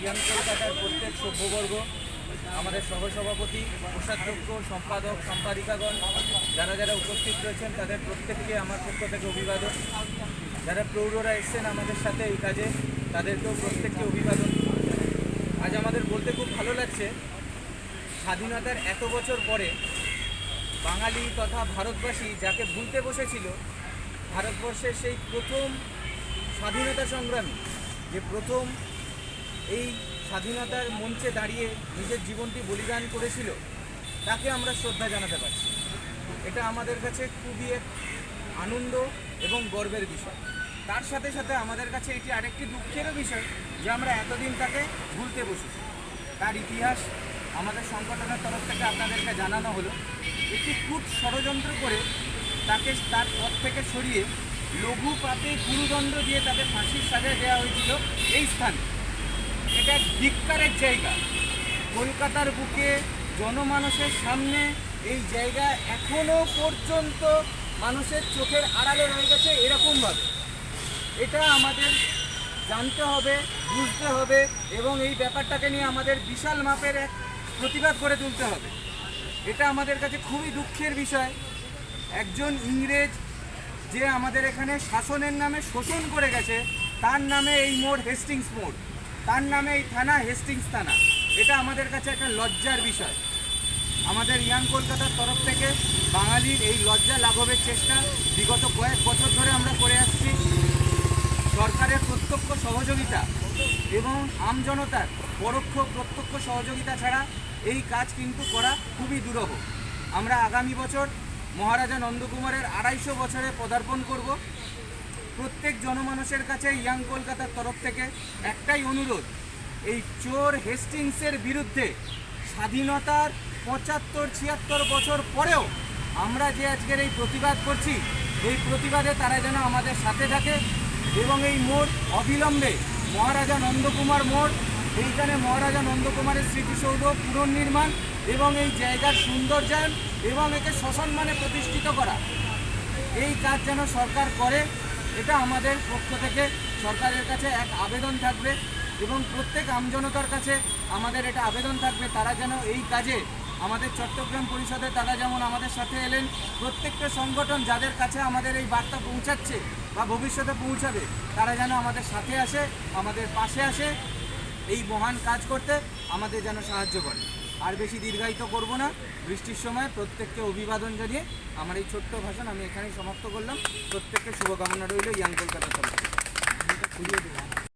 Young কলকাতার প্রত্যেক সভ্যবর্গ, আমাদের সহসভাপতি, কোষাধ্যক্ষ, সম্পাদক, সম্পাদিকাগণ, যারা যারা উপস্থিত রয়েছেন তাদের প্রত্যেককে আমার পক্ষ থেকে অভিবাদন। যারা প্রৌঢ়রা এসছেন আমাদের সাথে এই কাজে, তাদেরকেও প্রত্যেককে অভিবাদন। আজ আমাদের বলতে খুব ভালো লাগছে, স্বাধীনতার এত বছর পরে বাঙালি তথা ভারতবাসী যাকে ভুলতে বসেছিল, ভারতবর্ষের সেই প্রথম স্বাধীনতা সংগ্রামী, যে প্রথম এই স্বাধীনতার মঞ্চে দাঁড়িয়ে নিজের জীবনটি বলিদান করেছিল, তাকে আমরা শ্রদ্ধা জানাতে পারছি। এটা আমাদের কাছে খুবই এক আনন্দ এবং গর্বের বিষয়। তার সাথে সাথে আমাদের কাছে এটি আরেকটি দুঃখেরও বিষয় যে আমরা এতদিন তাকে ভুলতে বসেছি। তার ইতিহাস আমাদের সংগঠনের তরফ থেকে আপনাদেরকে জানানো হলো। একটি কূট ষড়যন্ত্র করে তাকে তার পদ থেকে সরিয়ে লঘু পাপে গুরুদণ্ড দিয়ে তাকে ফাঁসির সাজা দেওয়া হয়েছিল এই স্থানে। এটা এক ধিক্কারের জায়গা। কলকাতার বুকে জনমানুষের সামনে এই জায়গা এখনও পর্যন্ত মানুষের চোখের আড়ালে রয়ে গেছে এরকমভাবে। এটা আমাদের জানতে হবে, বুঝতে হবে এবং এই ব্যাপারটাকে নিয়ে আমাদের বিশাল মাপের এক প্রতিবাদ করে তুলতে হবে। এটা আমাদের কাছে খুবই দুঃখের বিষয়। একজন ইংরেজ যে আমাদের এখানে শাসনের নামে শোষণ করে গেছে, তার নামে এই মোড় হেস্টিংস মোড়, তার নামে এই থানা হেস্টিংস থানা। এটা আমাদের কাছে একটা লজ্জার বিষয়। আমাদের ইয়াং কলকাতার তরফ থেকে বাঙালির এই লজ্জা লাঘবের চেষ্টা বিগত কয়েক বছর ধরে আমরা করে আসছি। সরকারের প্রত্যক্ষ সহযোগিতা এবং আমজনতার পরোক্ষ প্রত্যক্ষ সহযোগিতা ছাড়া এই কাজ কিন্তু করা খুবই দুরূহ। আমরা আগামী বছর মহারাজা নন্দকুমারের 250 বছরে পদার্পণ করব। প্রত্যেক জনমানুষের কাছে ইয়াং কলকাতার তরফ থেকে একটাই অনুরোধ, এই চোর হেস্টিংসের বিরুদ্ধে স্বাধীনতার 75-76 বছর পরেও আমরা যে আজকের এই প্রতিবাদ করছি, এই প্রতিবাদে তারা যেন আমাদের সাথে থাকে এবং এই মোড় অবিলম্বে মহারাজা নন্দকুমার মোড়, এইখানে মহারাজা নন্দকুমারের স্মৃতিসৌধ পুনর্নির্মাণ এবং এই জায়গার সৌন্দর্যায়ন এবং একে সসম্মানে প্রতিষ্ঠিত করা, এই কাজ যেন সরকার করে। এটা আমাদের পক্ষ থেকে সরকারের কাছে এক আবেদন থাকবে এবং প্রত্যেক আমজনতার কাছে আমাদের এটা আবেদন থাকবে, তারা যেন এই কাজে আমাদের চট্টগ্রাম পরিষদে তারা যেমন আমাদের সাথে এলেন, প্রত্যেকটা সংগঠন যাদের কাছে আমাদের এই বার্তা পৌঁছাচ্ছে বা ভবিষ্যতে পৌঁছাবে, তারা যেন আমাদের সাথে আসে, আমাদের পাশে আসে, এই মহান কাজ করতে আমাদের যেন সাহায্য করে। আর বেশি দীর্ঘায়িত করব না। বৃষ্টির সময় প্রত্যেককে অভিবাদন জানিয়ে আমার এই ছোট্ট ভাষণ আমি এখানেই সমাপ্ত করলাম। প্রত্যেককে শুভকামনা রইল ইয়াং কলকাতার তরফ থেকে।